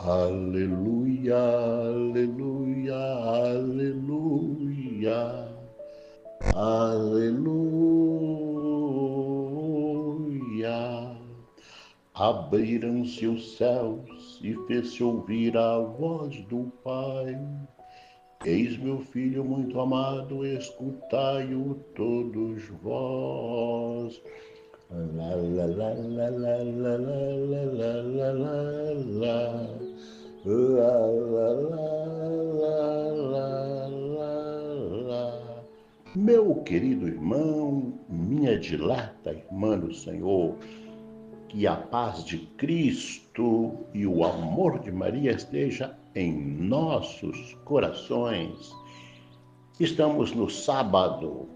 Aleluia, aleluia, aleluia, aleluia. Abriram-se os céus e fez-se ouvir a voz do Pai. Eis meu filho muito amado, escutai-o todos vós. La la la la la la la la la la la. La la la la la. Meu querido irmão, minha dileta irmã do Senhor, que a paz de Cristo e o amor de Maria esteja em nossos corações. Estamos no sábado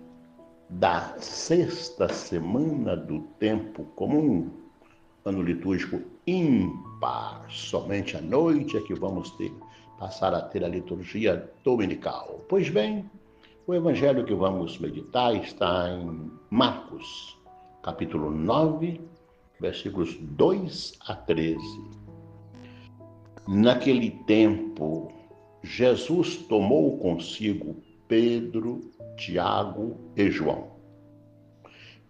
da sexta semana do tempo comum, ano litúrgico ímpar. Somente à noite é que vamos passar a ter a liturgia dominical. Pois bem, o evangelho que vamos meditar está em Marcos, capítulo 9, versículos 2 a 13. Naquele tempo, Jesus tomou consigo Pedro, Tiago e João.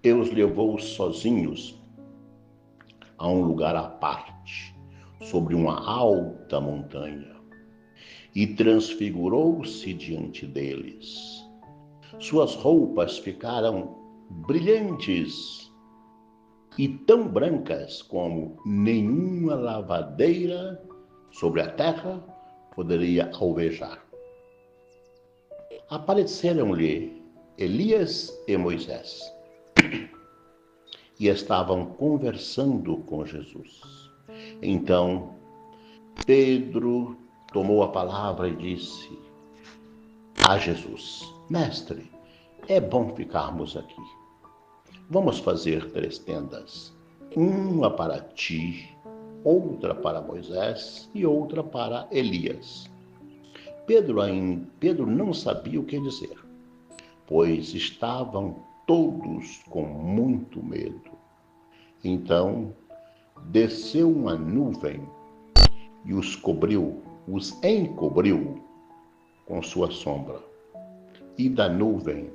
E os levou sozinhos a um lugar à parte, sobre uma alta montanha, e transfigurou-se diante deles. Suas roupas ficaram brilhantes e tão brancas como nenhuma lavadeira sobre a terra poderia alvejar. Apareceram-lhe Elias e Moisés e estavam conversando com Jesus. Então Pedro tomou a palavra e disse a Jesus: Mestre, é bom ficarmos aqui. Vamos fazer 3 tendas, uma para ti, outra para Moisés e outra para Elias. Pedro não sabia o que dizer, pois estavam todos com muito medo. Então desceu uma nuvem e os encobriu com sua sombra. E da nuvem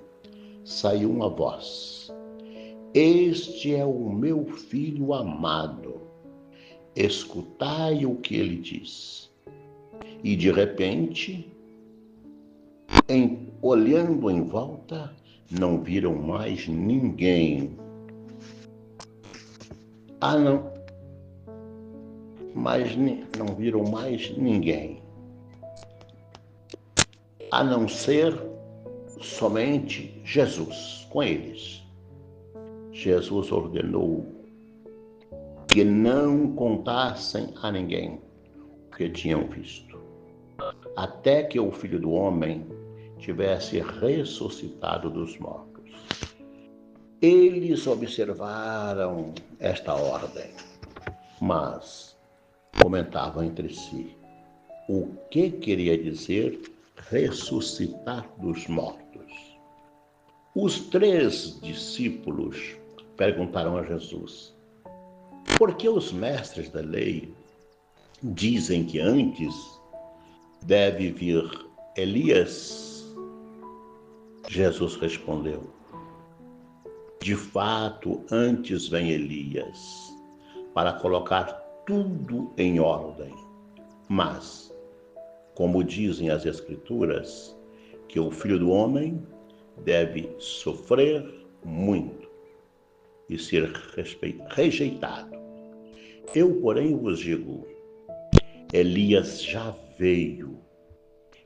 saiu uma voz: Este é o meu filho amado, escutai o que ele diz. E de repente, olhando em volta, não viram mais ninguém. Não viram mais ninguém, a não ser somente Jesus com eles. Jesus ordenou que não contassem a ninguém o que tinham visto, até que o Filho do Homem tivesse ressuscitado dos mortos. Eles observaram esta ordem, mas comentavam entre si o que queria dizer ressuscitar dos mortos. Os 3 discípulos perguntaram a Jesus: por que os mestres da lei dizem que antes deve vir Elias? Jesus respondeu: de fato, antes vem Elias para colocar tudo em ordem. Mas, como dizem as Escrituras, que o Filho do Homem deve sofrer muito e ser rejeitado. Eu, porém, vos digo, Elias já veio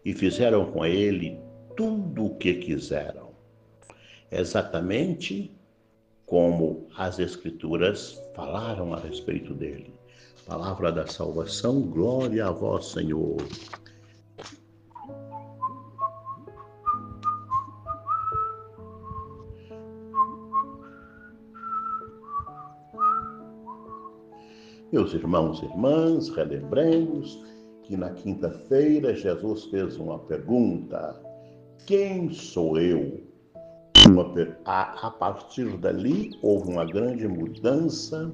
e fizeram com ele tudo o que quiseram, exatamente como as Escrituras falaram a respeito dele. Palavra da salvação, glória a vós, Senhor. Meus irmãos e irmãs, relembremos que na quinta-feira Jesus fez uma pergunta: quem sou eu? A partir dali houve uma grande mudança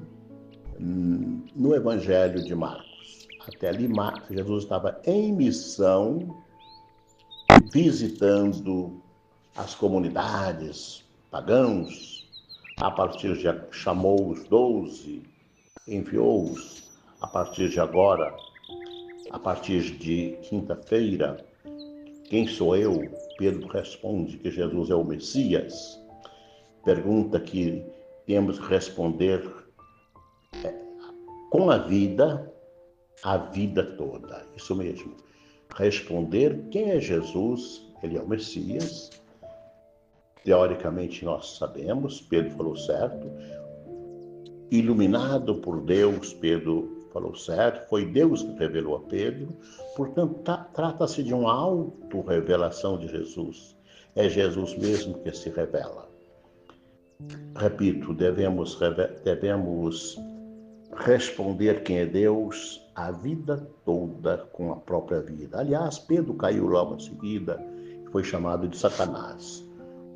no Evangelho de Marcos. até ali, Jesus estava em missão, visitando as comunidades pagãos. A partir de chamou os 12, enviou-os. A partir de agora, a partir de quinta-feira, quem sou eu? Pedro responde que Jesus é o Messias. Pergunta que temos que responder com a vida toda. Isso mesmo. Responder quem é Jesus, ele é o Messias. Teoricamente nós sabemos, Pedro falou certo. Iluminado por Deus, Pedro falou certo. Foi Deus que revelou a Pedro. Portanto, trata-se de uma auto-revelação de Jesus. É Jesus mesmo que se revela. Repito, devemos responder quem é Deus a vida toda com a própria vida. Aliás, Pedro caiu logo em seguida e foi chamado de Satanás.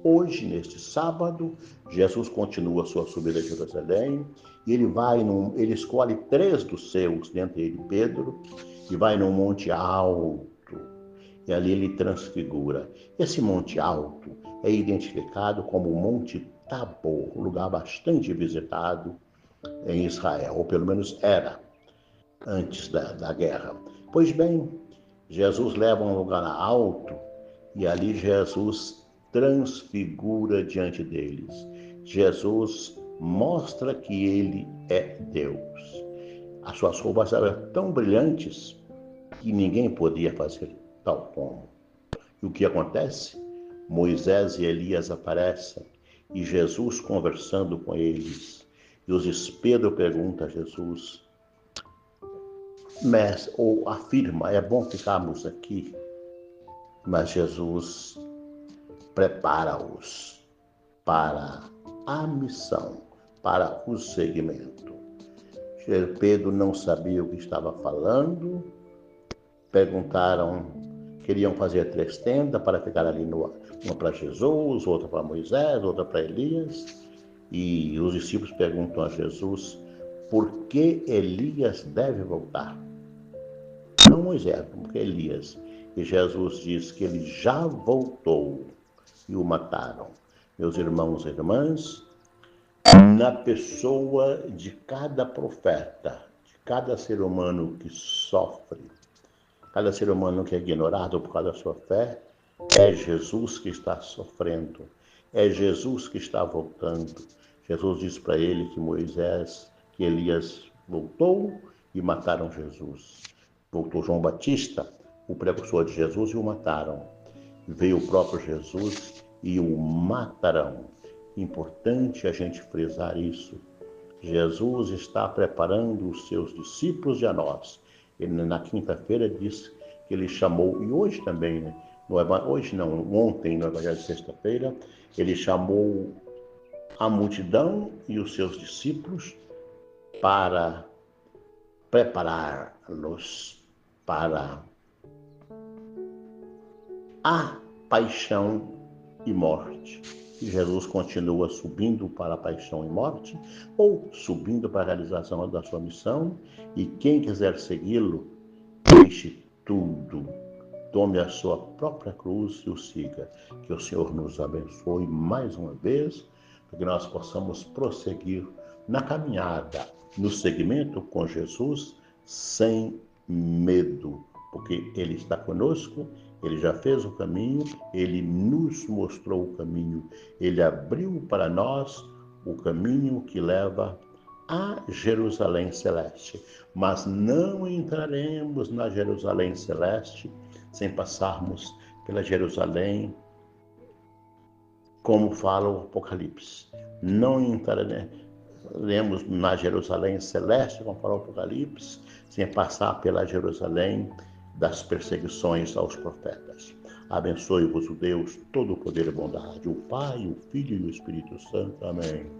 Hoje, neste sábado, Jesus continua a sua subida a Jerusalém e ele escolhe 3 dos seus, dentre ele Pedro, e vai num monte alto. E ali ele transfigura. Esse monte alto é identificado como o Monte Tabor, um lugar bastante visitado em Israel, ou pelo menos era, antes da guerra. Pois bem, Jesus leva a um lugar alto e ali Jesus transfigura diante deles. Jesus mostra que ele é Deus. As suas roupas eram tão brilhantes que ninguém podia fazer tal como. E o que acontece? Moisés e Elias aparecem e Jesus conversando com eles. E Pedro pergunta a Jesus, mestre, ou afirma, é bom ficarmos aqui, mas Jesus prepara-os para a missão, para o seguimento. Pedro não sabia o que estava falando, perguntaram, queriam fazer 3 tendas para ficar ali, uma para Jesus, outra para Moisés, outra para Elias. E os discípulos perguntam a Jesus por que Elias deve voltar. Não Moisés, porque Elias. E Jesus diz que ele já voltou e o mataram. Meus irmãos e irmãs, na pessoa de cada profeta, de cada ser humano que sofre, cada ser humano que é ignorado por causa da sua fé, é Jesus que está sofrendo, é Jesus que está voltando. Jesus disse para ele que Elias voltou e mataram Jesus. Voltou João Batista, o precursor de Jesus, e o mataram. Veio o próprio Jesus e o matarão. Importante a gente frisar isso. Jesus está preparando os seus discípulos e a nós. Ele, na quinta-feira, disse que ele chamou, e hoje também, né? Ontem, no Evangelho de sexta-feira, ele chamou a multidão e os seus discípulos para prepará-los para a paixão e morte. E Jesus continua subindo para a paixão e morte, ou subindo para a realização da sua missão, e quem quiser segui-lo, deixe tudo, tome a sua própria cruz e o siga. Que o Senhor nos abençoe mais uma vez, para que nós possamos prosseguir na caminhada, no seguimento com Jesus, sem medo, porque Ele está conosco, Ele já fez o caminho, Ele nos mostrou o caminho, Ele abriu para nós o caminho que leva a Jerusalém Celeste. Mas não entraremos na Jerusalém Celeste sem passarmos pela Jerusalém, como fala o Apocalipse. Não entraremos na Jerusalém Celeste, como fala o Apocalipse, sem passar pela Jerusalém das perseguições aos profetas. Abençoe-vos o Deus, todo o poder e bondade, o Pai, o Filho e o Espírito Santo. Amém.